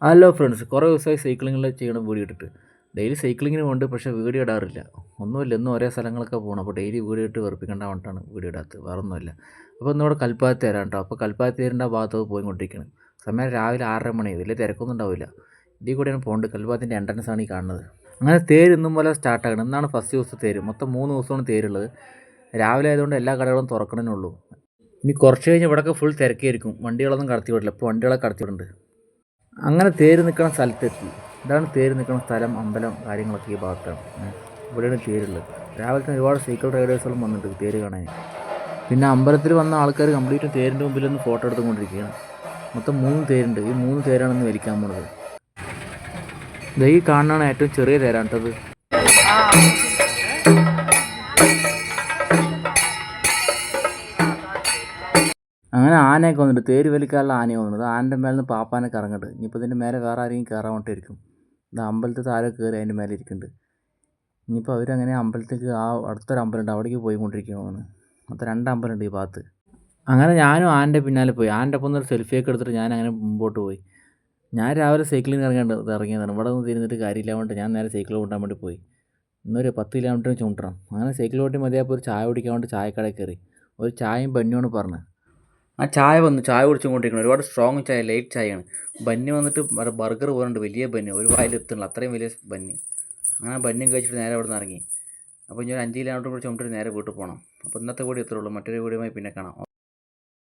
Hello friends, കുറേ ദിവസമായി സൈക്ലിങ്ങിൽ ചെയ്യണം വീഡിയോ ഇട്ടിട്ട്. ഡെയിലി സൈക്ലിങ്ങിന് പോകുന്നുണ്ട്, പക്ഷേ വീഡിയോ ഇടാറില്ല. ഒന്നുമില്ല, എന്നും ഒരേ സ്ഥലങ്ങളൊക്കെ പോകണം. അപ്പോൾ ഡെയിലി വീഡിയോ ഇട്ട് വെറുപ്പിക്കേണ്ട പറഞ്ഞിട്ടാണ് വീഡിയോ ഇടാത്തത്, വേറെ ഒന്നുമില്ല. അപ്പോൾ ഇന്നിവിടെ കൽപ്പാത്തി തരാം കേട്ടോ. അപ്പോൾ കൽപ്പാത്തി തേരിൻ്റെ ആ ഭാഗത്ത് പോയിക്കൊണ്ടിരിക്കുകയാണ്. സമയം രാവിലെ 6:30 വലിയ തിരക്കൊന്നും ഉണ്ടാവില്ല. ഇതിൽ കൂടെയാണ് പോകേണ്ടത്. കൽപ്പാത്തിൻ്റെ എൻട്രൻസ് ആണ് ഈ കാണുന്നത്. അങ്ങനെ തേര് ഇന്നും പോലെ സ്റ്റാർട്ടാകണം. ഇന്നാണ് ഫസ്റ്റ് ദിവസത്തെ തേര്. മൊത്തം 3 ദിവസമാണ് തേരുള്ളത്. രാവിലെ ആയതുകൊണ്ട് എല്ലാ കടകളും തുറക്കണേ ഉള്ളൂ. ഇനി കുറച്ച് കഴിഞ്ഞ് ഇവിടെയൊക്കെ ഫുൾ തിരക്കായിരിക്കും. വണ്ടികളൊന്നും കടത്തി വിടില്ല. ഇപ്പോൾ വണ്ടികളൊക്കെ കടത്തി വിടുന്നുണ്ട്. അങ്ങനെ തേര് നിൽക്കുന്ന സ്ഥലത്തെത്തി. ഇതാണ് തേര് നിൽക്കുന്ന സ്ഥലം, അമ്പലം കാര്യങ്ങളൊക്കെ ഈ ഭാഗത്താണ്. ഇവിടെയാണ് തേരുള്ളത്. രാവിലെ തന്നെ ഒരുപാട് സൈക്കിൾ റൈഡേഴ്സുകളും വന്നിട്ടുണ്ട് തേര് കാണാൻ. പിന്നെ അമ്പലത്തിൽ വന്ന ആൾക്കാർ കംപ്ലീറ്റ് തേരിൻ്റെ മുമ്പിൽ നിന്ന് ഫോട്ടോ എടുത്തുകൊണ്ടിരിക്കുകയാണ്. മൊത്തം 3 തേരുണ്ട്. ഈ 3 തേരാണ് ഇന്ന് വലിക്കാൻ പോണത്. ഈ കാണാനാണ് ഏറ്റവും ചെറിയ തേരാണ് കേട്ടത്. അങ്ങനെ ആനയൊക്കെ വന്നിട്ട് തേര് വലിക്കാനുള്ള ആനയെ വന്നിട്ട് ആനൻ്റെ മേലെ നിന്ന് പാപ്പാനൊക്കെ ഇറങ്ങിട്ട്. ഇനിയിപ്പോൾ ഇതിൻ്റെ മേലെ വേറെ ആരെങ്കിലും കയറാൻ വേണ്ടിയിരിക്കും. ഇത് അമ്പലത്തിൽ താഴെ കയറി അതിൻ്റെ മേലെ ഇരിക്കുന്നുണ്ട്. ഇനിയിപ്പോൾ അവരങ്ങനെ അമ്പലത്തേക്ക് അടുത്തൊരു അമ്പലമുണ്ട്, അവിടേക്ക് പോയിക്കൊണ്ടിരിക്കുകയാണ്. മൊത്തം 2 അമ്പലമുണ്ട് ഈ ഭാഗത്ത്. അങ്ങനെ ഞാനും ആൻ്റെ പിന്നാലെ പോയി. ആൻ്റെ ഒപ്പം ഒരു സെൽഫിയൊക്കെ എടുത്തിട്ട് ഞാൻ അങ്ങനെ മുമ്പോട്ട് പോയി. ഞാൻ രാവിലെ സൈക്ലിങ് ഇറങ്ങിയതാണ്. ഇവിടെ നിന്ന് തിരിഞ്ഞിട്ട് കാര്യമില്ല കൊണ്ട് ഞാൻ നേരെ സൈക്കിൾ കൊണ്ടാൻ വേണ്ടി പോയി. ഇന്നൊരു 10 കിലോമീറ്റർ ചുണ്ടണം. അങ്ങനെ സൈക്കിൾ ഓട്ടി മതിയായപ്പോൾ ഒരു ചായ കുടിക്കാൻ വേണ്ടി ചായക്കടയിൽ കയറി. ഒരു ചായയും ബന്നുമാണ് പറഞ്ഞത്. ആ ചായ വന്നു. ചായ കുടിച്ചുകൊണ്ടിരിക്കണം. ഒരുപാട് സ്ട്രോങ് ചായ, ലൈറ്റ് ചായയാണ്. ബന്ന് വന്നിട്ട് ബർഗർ പോലുണ്ട്, വലിയ ബന്ന്, ഒരു വായിൽ എത്തുന്നില്ല, അത്രയും വലിയ ബന്ന്. അങ്ങനെ ബന്നും കഴിച്ചിട്ട് നേരെ അവിടെ നിന്ന് ഇറങ്ങി. അപ്പോൾ ഞാൻ 5 കിലോമീറ്റർ കൂടി ചുമട്ടിട്ട് നേരെ വീട്ടിൽ പോകണം. അപ്പോൾ ഇന്നത്തെ കൂടി എത്രയുള്ളൂ. മറ്റൊരു വീഡിയോയുമായി പിന്നെ കാണാം.